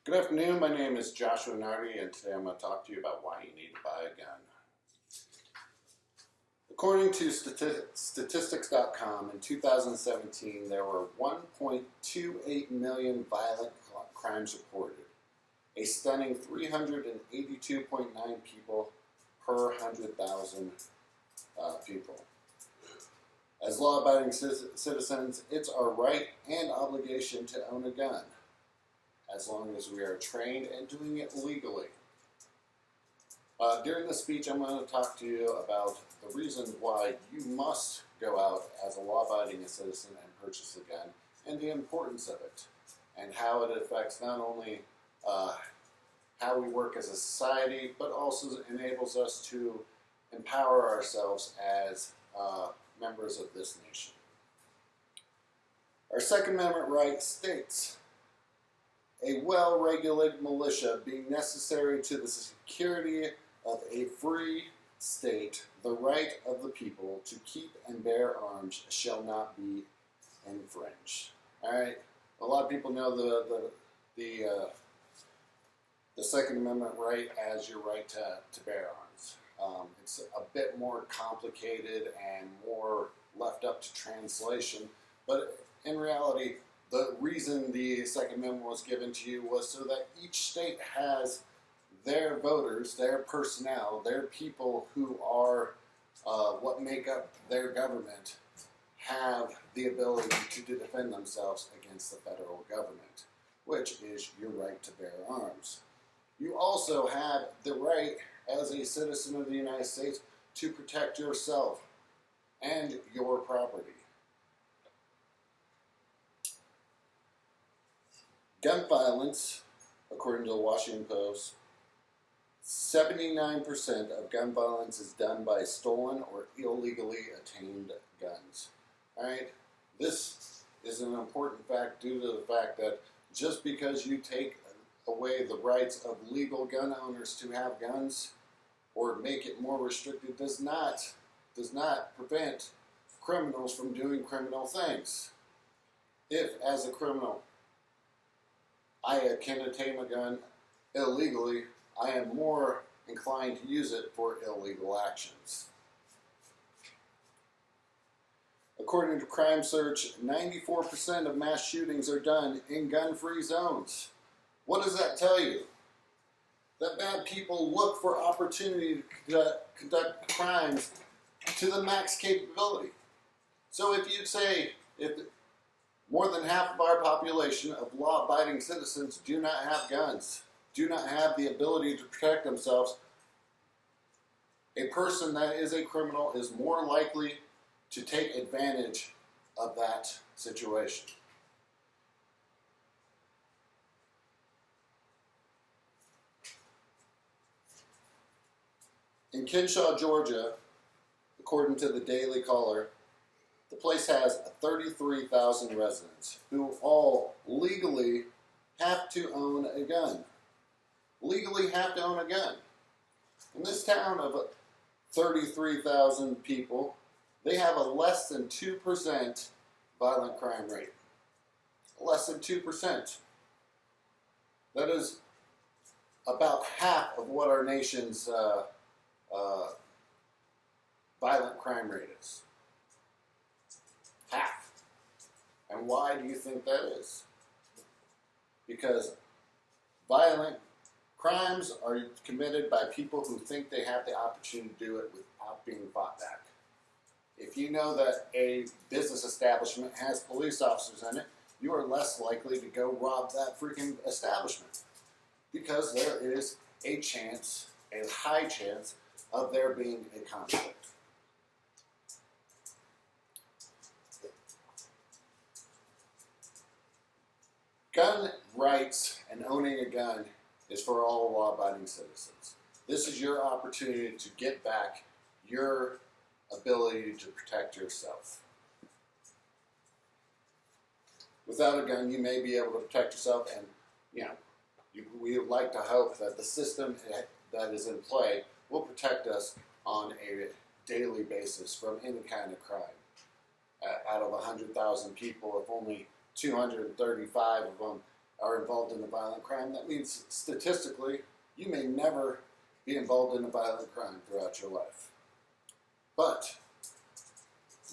Good afternoon, my name is Joshua Nardi, and today I'm going to talk to you about why you need to buy a gun. According to statistics.com, in 2017 there were 1.28 million violent crimes reported, a stunning 382.9 people per 100,000 people. As law-abiding citizens, it's our right and obligation to own a gun, as long as we are trained and doing it legally. During this speech, I'm going to talk to you about the reasons why you must go out as a law-abiding citizen and purchase a gun, and the importance of it, and how it affects not only how we work as a society, but also enables us to empower ourselves as members of this nation. Our Second Amendment right states, a well-regulated militia being necessary to the security of a free state, the right of the people to keep and bear arms shall not be infringed. All right, a lot of people know the Second Amendment right as your right to bear arms. It's a bit more complicated and more left up to translation, but in reality, the reason the Second Amendment was given to you was so that each state has their voters, their personnel, their people who are what make up their government, have the ability to defend themselves against the federal government, which is your right to bear arms. You also have the right, as a citizen of the United States, to protect yourself and your property. Gun violence, according to the Washington Post, 79% of gun violence is done by stolen or illegally attained guns. All right, this is an important fact due to the fact that just because you take away the rights of legal gun owners to have guns or make it more restricted does not prevent criminals from doing criminal things. If, as a criminal, I can attain a gun illegally, I am more inclined to use it for illegal actions. According to Crime Search, 94% of mass shootings are done in gun-free zones. What does that tell you? That bad people look for opportunity to conduct crimes to the max capability. So if you say, if more than half of our population of law-abiding citizens do not have guns, do not have the ability to protect themselves, a person that is a criminal is more likely to take advantage of that situation. In Kinshaw, Georgia, according to the Daily Caller, the place has 33,000 residents who all legally have to own a gun. Legally have to own a gun. In this town of 33,000 people, they have a less than 2% violent crime rate. Less than 2%. That is about half of what our nation's violent crime rate is. Half. And why do you think that is? Because violent crimes are committed by people who think they have the opportunity to do it without being fought back. If you know that a business establishment has police officers in it, you are less likely to go rob that freaking establishment, because there is a chance, a high chance, of there being a conflict. Gun rights and owning a gun is for all law-abiding citizens. This is your opportunity to get back your ability to protect yourself. Without a gun, you may be able to protect yourself, and we would like to hope that the system that is in play will protect us on a daily basis from any kind of crime. Out of 100,000 people, if only 235 of them are involved in a violent crime, that means statistically you may never be involved in a violent crime throughout your life. But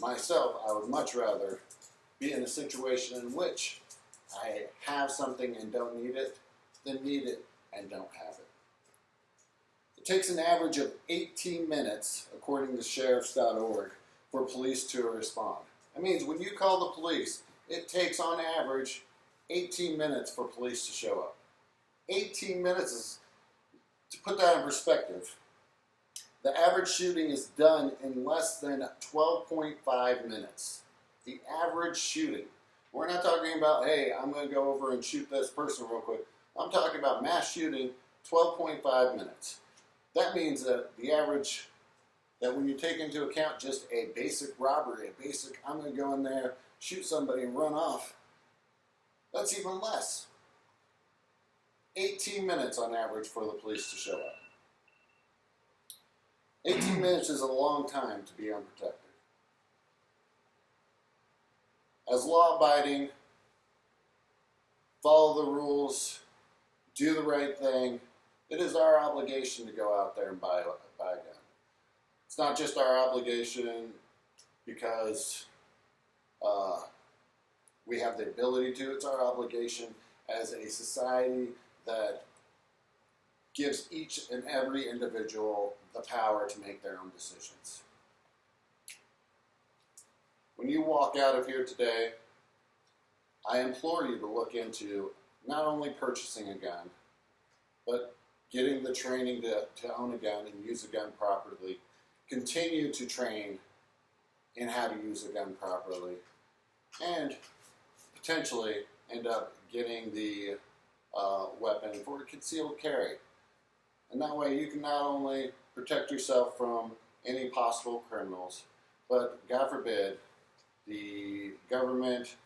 myself, I would much rather be in a situation in which I have something and don't need it than need it and don't have it. It takes an average of 18 minutes, according to sheriffs.org, for police to respond. That means when you call the police, it takes on average 18 minutes for police to show up. 18 minutes is, to put that in perspective, the average shooting is done in less than 12.5 minutes. The average shooting. We're not talking about, hey, I'm going to go over and shoot this person real quick. I'm talking about mass shooting, 12.5 minutes. That means that the average, that when you take into account just a basic robbery, a basic, I'm going to go in there, shoot somebody and run off, that's even less. 18 minutes on average for the police to show up. 18 minutes is a long time to be unprotected. As law-abiding, follow the rules, do the right thing, it is our obligation to go out there and buy a gun. It's not just our obligation because we have the ability to. It's our obligation as a society that gives each and every individual the power to make their own decisions. When you walk out of here today, I implore you to look into not only purchasing a gun, but getting the training to own a gun and use a gun properly. Continue to train in how to use a gun properly, and potentially end up getting the weapon for concealed carry. And that way you can not only protect yourself from any possible criminals, but God forbid, the government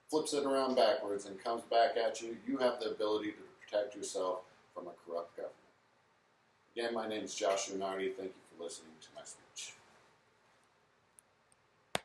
flips it around backwards and comes back at you, you have the ability to protect yourself from a corrupt government. Again, my name is Joshua Nardi. Thank you for listening to my speech.